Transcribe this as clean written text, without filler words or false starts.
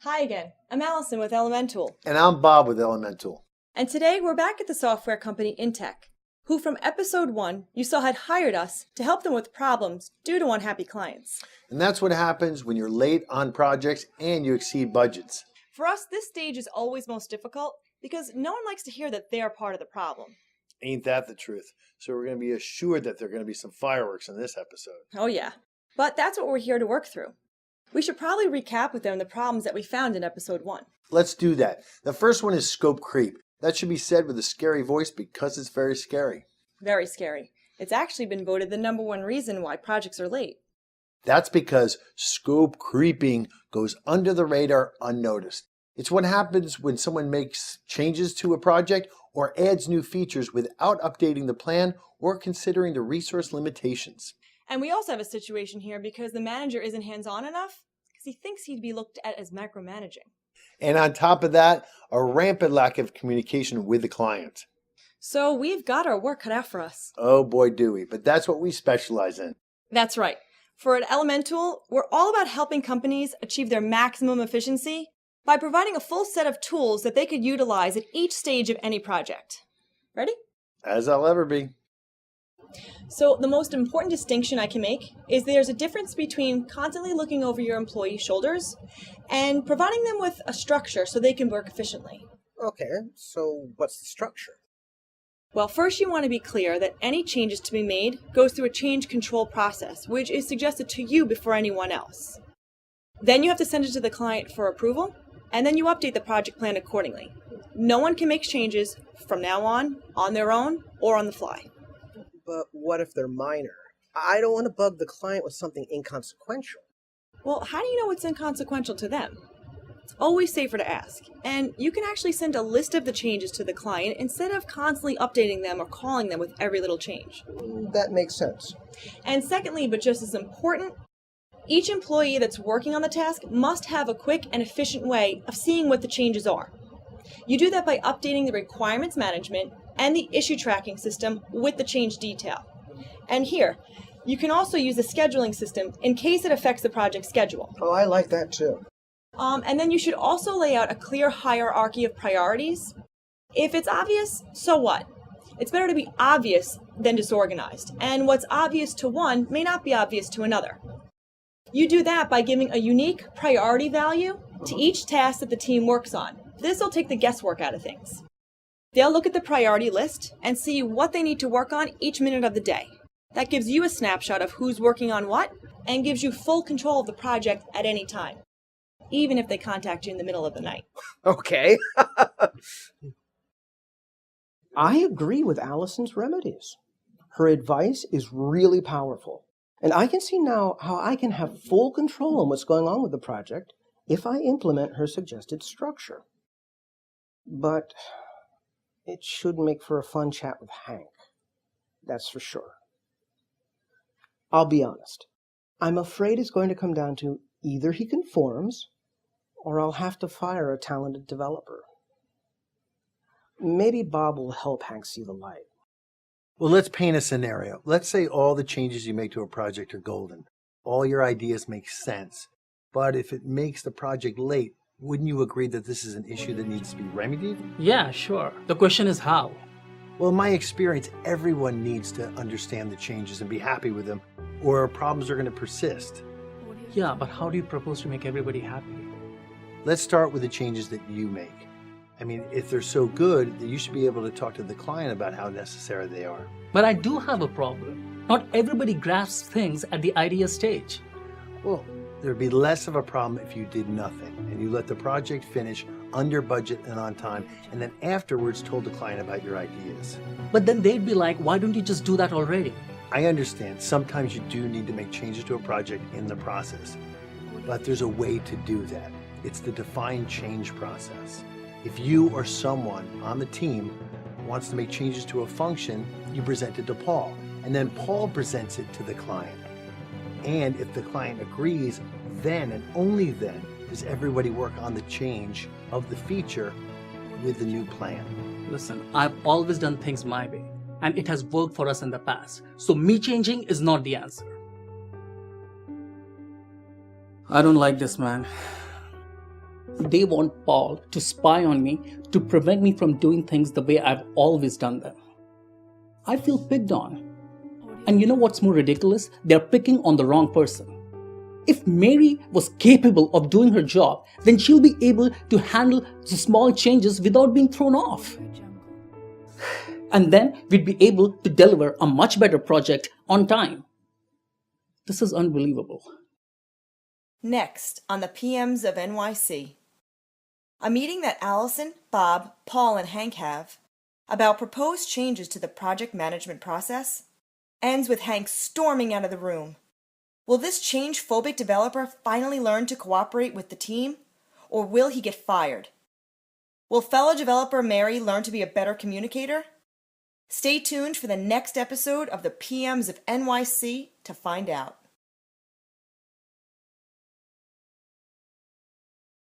Hi again, I'm Allison with Elementool. And I'm Bob with Elementool. And today we're back at the software company Intech, who from episode 1 you saw had hired us to help them with problems due to unhappy clients. And that's what happens when you're late on projects and you exceed budgets. For us, this stage is always most difficult because no one likes to hear that they're part of the problem. Ain't that the truth? So we're going to be assured that there are going to be some fireworks in this episode. Oh yeah, but that's what we're here to work through. We should probably recap with them the problems that we found in episode 1. Let's do that. The first one is scope creep. That should be said with a scary voice because it's very scary. Very scary. It's actually been voted the #1 reason why projects are late. That's because scope creeping goes under the radar unnoticed. It's what happens when someone makes changes to a project or adds new features without updating the plan or considering the resource limitations. And we also have a situation here because the manager isn't hands-on enough because he thinks he'd be looked at as micromanaging. And on top of that, a rampant lack of communication with the client. So we've got our work cut out for us. Oh boy, do we. But that's what we specialize in. That's right. For at Elementool, we're all about helping companies achieve their maximum efficiency by providing a full set of tools that they could utilize at each stage of any project. Ready? As I'll ever be. So the most important distinction I can make is there's a difference between constantly looking over your employees' shoulders and providing them with a structure so they can work efficiently. Okay, so what's the structure? Well, first you want to be clear that any changes to be made goes through a change control process, which is suggested to you before anyone else. Then you have to send it to the client for approval, and then you update the project plan accordingly. No one can make changes from now on their own, or on the fly. But what if they're minor? I don't want to bug the client with something inconsequential. Well, how do you know it's inconsequential to them? It's always safer to ask, and you can actually send a list of the changes to the client instead of constantly updating them or calling them with every little change. That makes sense. And secondly, but just as important, each employee that's working on the task must have a quick and efficient way of seeing what the changes are. You do that by updating the requirements management and the issue tracking system with the change detail. And here, you can also use the scheduling system in case it affects the project schedule. Oh, I like that too. And then you should also lay out a clear hierarchy of priorities. If it's obvious, so what? It's better to be obvious than disorganized, and what's obvious to one may not be obvious to another. You do that by giving a unique priority value to each task that the team works on. This will take the guesswork out of things. They'll look at the priority list and see what they need to work on each minute of the day. That gives you a snapshot of who's working on what and gives you full control of the project at any time, even if they contact you in the middle of the night. Okay. I agree with Allison's remedies. Her advice is really powerful. And I can see now how I can have full control on what's going on with the project if I implement her suggested structure. But it should make for a fun chat with Hank. That's for sure. I'll be honest. I'm afraid it's going to come down to either he conforms or I'll have to fire a talented developer. Maybe Bob will help Hank see the light. Well, let's paint a scenario. Let's say all the changes you make to a project are golden. All your ideas make sense. But if it makes the project late, wouldn't you agree that this is an issue that needs to be remedied? Yeah, sure. The question is how. Well, in my experience, everyone needs to understand the changes and be happy with them, or problems are going to persist. Yeah, but how do you propose to make everybody happy? Let's start with the changes that you make. I mean, if they're so good, then you should be able to talk to the client about how necessary they are. But I do have a problem. Not everybody grasps things at the idea stage. Well, there'd be less of a problem if you did nothing and you let the project finish under budget and on time, and then afterwards told the client about your ideas. But then they'd be like, why don't you just do that already? I understand sometimes you do need to make changes to a project in the process, but there's a way to do that. It's the defined change process. If you or someone on the team wants to make changes to a function, you present it to Paul, and then Paul presents it to the client. And if the client agrees, then and only then does everybody work on the change of the feature with the new plan. Listen, I've always done things my way, and it has worked for us in the past. So me changing is not the answer. I don't like this, man. They want Paul to spy on me to prevent me from doing things the way I've always done them. I feel picked on. And you know what's more ridiculous? They're picking on the wrong person. If Mary was capable of doing her job, then she'll be able to handle the small changes without being thrown off. And then we'd be able to deliver a much better project on time. This is unbelievable. Next on the PMs of NYC. A meeting that Allison, Bob, Paul, and Hank have about proposed changes to the project management process ends with Hank storming out of the room. Will this change-phobic developer finally learn to cooperate with the team, or will he get fired? Will fellow developer Mary learn to be a better communicator? Stay tuned for the next episode of the PMs of NYC to find out.